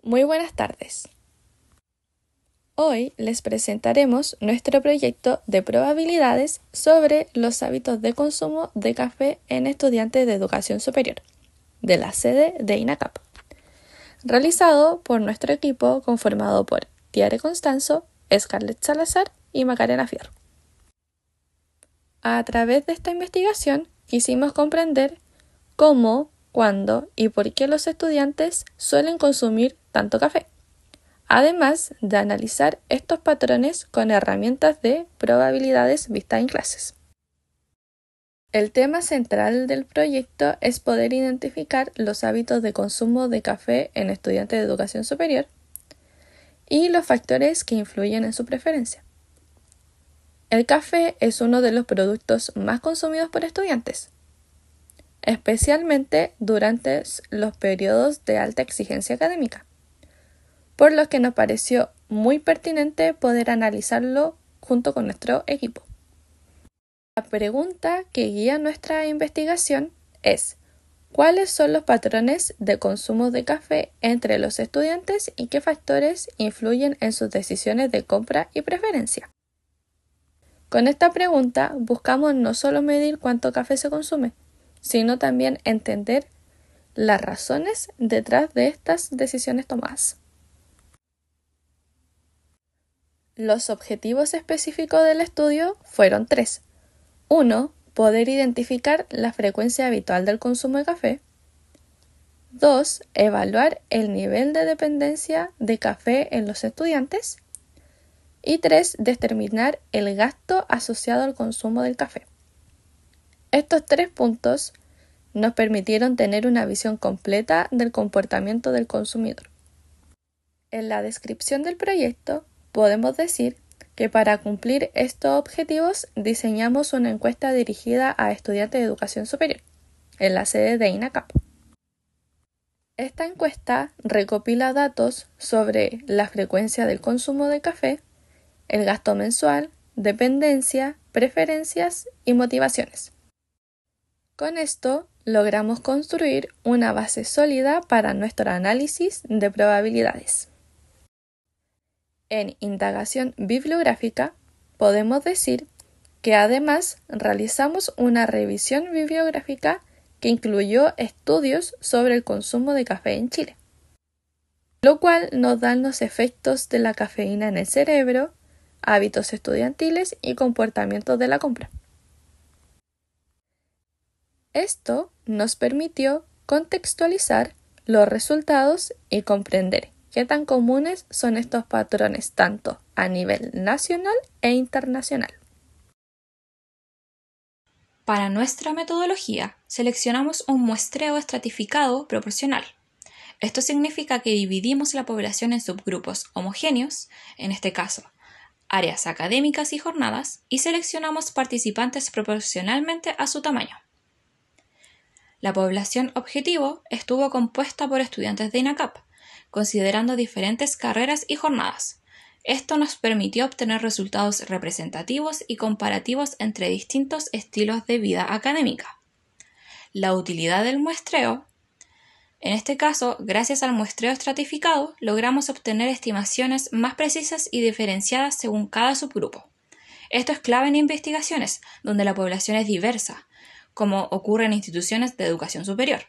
Muy buenas tardes. Hoy les presentaremos nuestro proyecto de probabilidades sobre los hábitos de consumo de café en estudiantes de educación superior, de la sede de INACAP, realizado por nuestro equipo conformado por Tiare Constanzo, Scarlett Salazar y Macarena Fierro. A través de esta investigación quisimos comprender cómo, cuándo y por qué los estudiantes suelen consumir tanto café, además de analizar estos patrones con herramientas de probabilidades vistas en clases. El tema central del proyecto es poder identificar los hábitos de consumo de café en estudiantes de educación superior y los factores que influyen en su preferencia. El café es uno de los productos más consumidos por estudiantes, especialmente durante los periodos de alta exigencia académica, por lo que nos pareció muy pertinente poder analizarlo junto con nuestro equipo. La pregunta que guía nuestra investigación es: ¿cuáles son los patrones de consumo de café entre los estudiantes y qué factores influyen en sus decisiones de compra y preferencia? Con esta pregunta buscamos no solo medir cuánto café se consume, sino también entender las razones detrás de estas decisiones tomadas. Los objetivos específicos del estudio fueron 3. 1. Poder identificar la frecuencia habitual del consumo de café. 2. Evaluar el nivel de dependencia de café en los estudiantes. Y 3. Determinar el gasto asociado al consumo del café. Estos 3 puntos nos permitieron tener una visión completa del comportamiento del consumidor. En la descripción del proyecto podemos decir que para cumplir estos objetivos diseñamos una encuesta dirigida a estudiantes de educación superior, en la sede de INACAP. Esta encuesta recopila datos sobre la frecuencia del consumo de café, el gasto mensual, dependencia, preferencias y motivaciones. Con esto logramos construir una base sólida para nuestro análisis de probabilidades. En indagación bibliográfica podemos decir que además realizamos una revisión bibliográfica que incluyó estudios sobre el consumo de café en Chile, lo cual nos da los efectos de la cafeína en el cerebro, hábitos estudiantiles y comportamientos de la compra. Esto nos permitió contextualizar los resultados y comprender qué tan comunes son estos patrones tanto a nivel nacional e internacional. Para nuestra metodología, seleccionamos un muestreo estratificado proporcional. Esto significa que dividimos la población en subgrupos homogéneos, en este caso, áreas académicas y jornadas, y seleccionamos participantes proporcionalmente a su tamaño. La población objetivo estuvo compuesta por estudiantes de INACAP, considerando diferentes carreras y jornadas. Esto nos permitió obtener resultados representativos y comparativos entre distintos estilos de vida académica. La utilidad del muestreo. En este caso, gracias al muestreo estratificado, logramos obtener estimaciones más precisas y diferenciadas según cada subgrupo. Esto es clave en investigaciones, donde la población es diversa, como ocurre en instituciones de educación superior.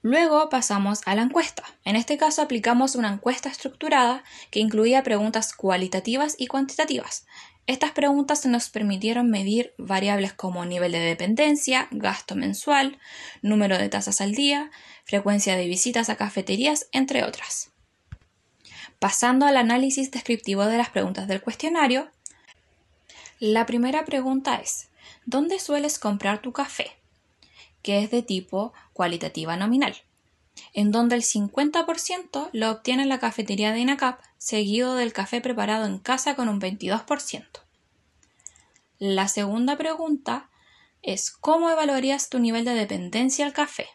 Luego pasamos a la encuesta. En este caso aplicamos una encuesta estructurada que incluía preguntas cualitativas y cuantitativas. Estas preguntas nos permitieron medir variables como nivel de dependencia, gasto mensual, número de tazas al día, frecuencia de visitas a cafeterías, entre otras. Pasando al análisis descriptivo de las preguntas del cuestionario, la primera pregunta es: ¿dónde sueles comprar tu café?, que es de tipo cualitativa nominal, en donde el 50% lo obtiene en la cafetería de INACAP, seguido del café preparado en casa con un 22%. La segunda pregunta es: ¿cómo evaluarías tu nivel de dependencia al café?,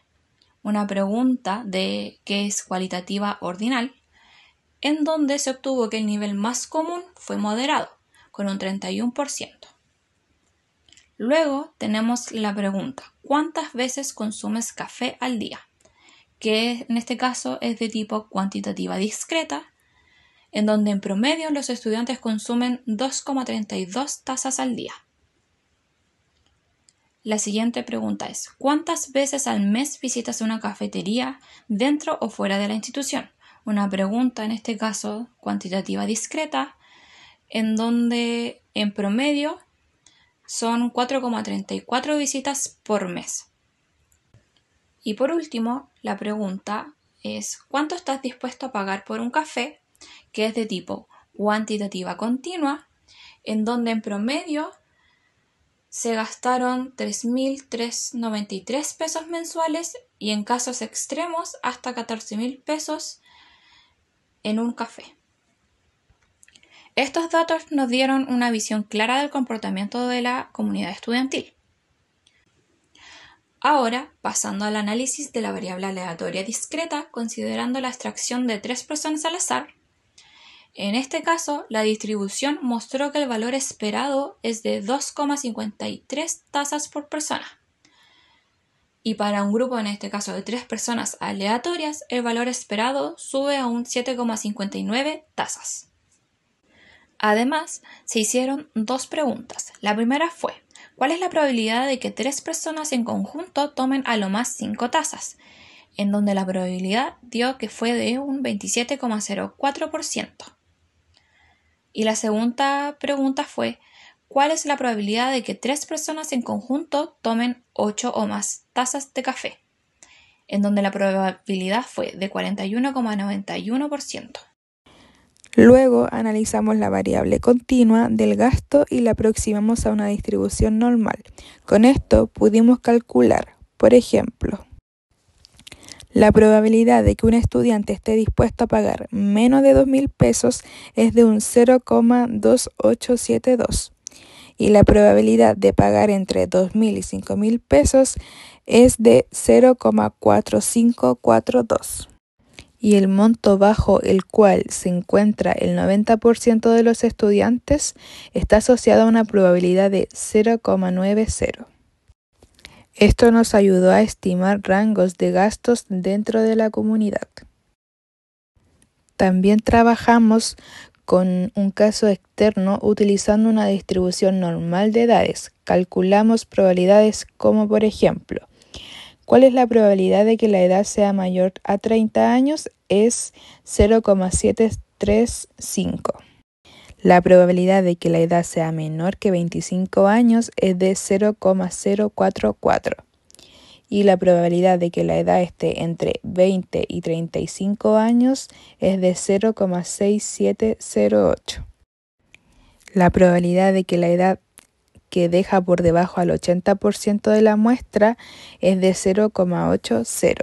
una pregunta que es cualitativa ordinal, en donde se obtuvo que el nivel más común fue moderado, con un 31%. Luego tenemos la pregunta: ¿cuántas veces consumes café al día?, que en este caso es de tipo cuantitativa discreta, en donde en promedio los estudiantes consumen 2,32 tazas al día. La siguiente pregunta es: ¿cuántas veces al mes visitas una cafetería dentro o fuera de la institución? Una pregunta en este caso cuantitativa discreta, en donde en promedio son 4,34 visitas por mes. Y por último, la pregunta es: ¿cuánto estás dispuesto a pagar por un café? Que es de tipo cuantitativa continua, en donde en promedio se gastaron 3.393 pesos mensuales y en casos extremos hasta 14.000 pesos en un café. Estos datos nos dieron una visión clara del comportamiento de la comunidad estudiantil. Ahora, pasando al análisis de la variable aleatoria discreta, considerando la extracción de 3 personas al azar. En este caso, la distribución mostró que el valor esperado es de 2,53 tazas por persona. Y para un grupo, en este caso de 3 personas aleatorias, el valor esperado sube a un 7,59 tazas. Además, se hicieron 2 preguntas. La primera fue: ¿cuál es la probabilidad de que 3 personas en conjunto tomen a lo más 5 tazas? En donde la probabilidad dio que fue de un 27,04%. Y la segunda pregunta fue: ¿cuál es la probabilidad de que 3 personas en conjunto tomen 8 o más tazas de café? En donde la probabilidad fue de 41,91%. Luego analizamos la variable continua del gasto y la aproximamos a una distribución normal. Con esto pudimos calcular, por ejemplo, la probabilidad de que un estudiante esté dispuesto a pagar menos de 2.000 pesos es de un 0,2872 y la probabilidad de pagar entre 2.000 y 5.000 pesos es de 0,4542. Y el monto bajo el cual se encuentra el 90% de los estudiantes está asociado a una probabilidad de 0,90. Esto nos ayudó a estimar rangos de gastos dentro de la comunidad. También trabajamos con un caso externo utilizando una distribución normal de edades. Calculamos probabilidades como, por ejemplo, ¿cuál es la probabilidad de que la edad sea mayor a 30 años? Es 0,735. La probabilidad de que la edad sea menor que 25 años es de 0,044. Y la probabilidad de que la edad esté entre 20 y 35 años es de 0,6708. La probabilidad de que la edad que deja por debajo al 80% de la muestra es de 0,80.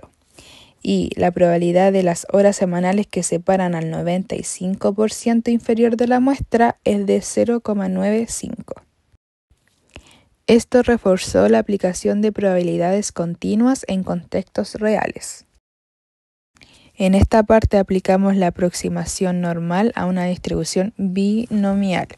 Y la probabilidad de las horas semanales que separan al 95% inferior de la muestra es de 0,95. Esto reforzó la aplicación de probabilidades continuas en contextos reales. En esta parte aplicamos la aproximación normal a una distribución binomial.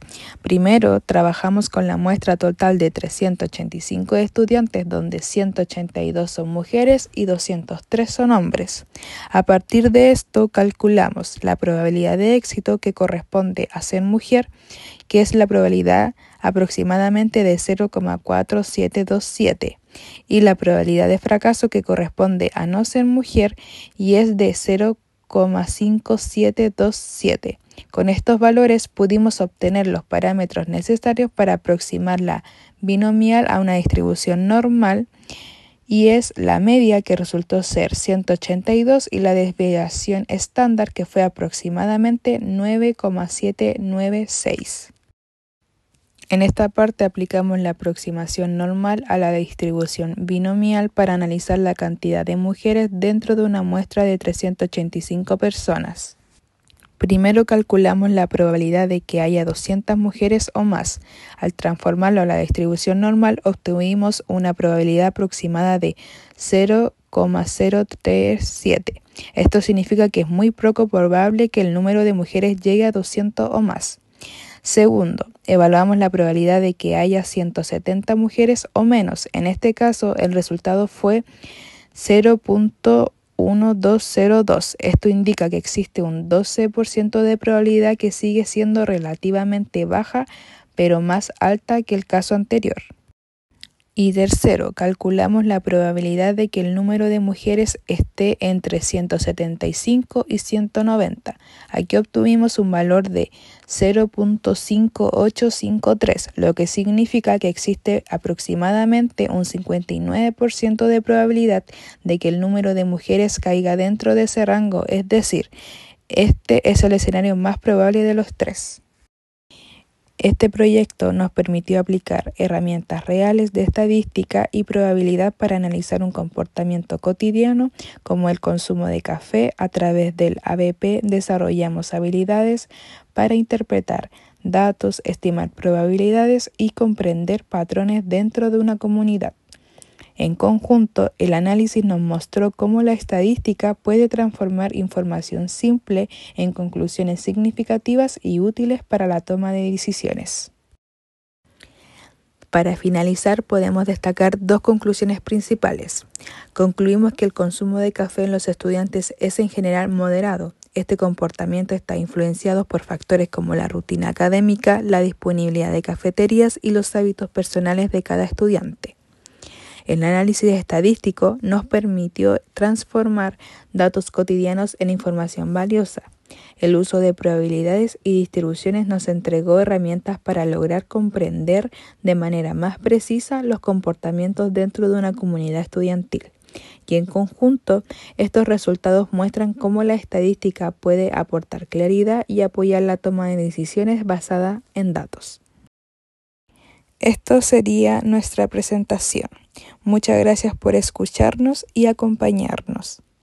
Primero, trabajamos con la muestra total de 385 estudiantes, donde 182 son mujeres y 203 son hombres. A partir de esto, calculamos la probabilidad de éxito que corresponde a ser mujer, que es la probabilidad aproximadamente de 0,4727. Y la probabilidad de fracaso que corresponde a no ser mujer y es de 0,5727. Con estos valores pudimos obtener los parámetros necesarios para aproximar la binomial a una distribución normal y es la media, que resultó ser 182, y la desviación estándar, que fue aproximadamente 9,796. En esta parte aplicamos la aproximación normal a la distribución binomial para analizar la cantidad de mujeres dentro de una muestra de 385 personas. Primero calculamos la probabilidad de que haya 200 mujeres o más. Al transformarlo a la distribución normal obtuvimos una probabilidad aproximada de 0,037. Esto significa que es muy poco probable que el número de mujeres llegue a 200 o más. Segundo, evaluamos la probabilidad de que haya 170 mujeres o menos. En este caso, el resultado fue 0,1. 0.1202. Esto indica que existe un 12% de probabilidad que sigue siendo relativamente baja, pero más alta que el caso anterior. Y tercero, calculamos la probabilidad de que el número de mujeres esté entre 175 y 190. Aquí obtuvimos un valor de 0.5853, lo que significa que existe aproximadamente un 59% de probabilidad de que el número de mujeres caiga dentro de ese rango, es decir, este es el escenario más probable de los tres. Este proyecto nos permitió aplicar herramientas reales de estadística y probabilidad para analizar un comportamiento cotidiano como el consumo de café. A través del ABP desarrollamos habilidades para interpretar datos, estimar probabilidades y comprender patrones dentro de una comunidad. En conjunto, el análisis nos mostró cómo la estadística puede transformar información simple en conclusiones significativas y útiles para la toma de decisiones. Para finalizar, podemos destacar dos conclusiones principales. Concluimos que el consumo de café en los estudiantes es en general moderado. Este comportamiento está influenciado por factores como la rutina académica, la disponibilidad de cafeterías y los hábitos personales de cada estudiante. El análisis estadístico nos permitió transformar datos cotidianos en información valiosa. El uso de probabilidades y distribuciones nos entregó herramientas para lograr comprender de manera más precisa los comportamientos dentro de una comunidad estudiantil. Y en conjunto, estos resultados muestran cómo la estadística puede aportar claridad y apoyar la toma de decisiones basada en datos. Esto sería nuestra presentación. Muchas gracias por escucharnos y acompañarnos.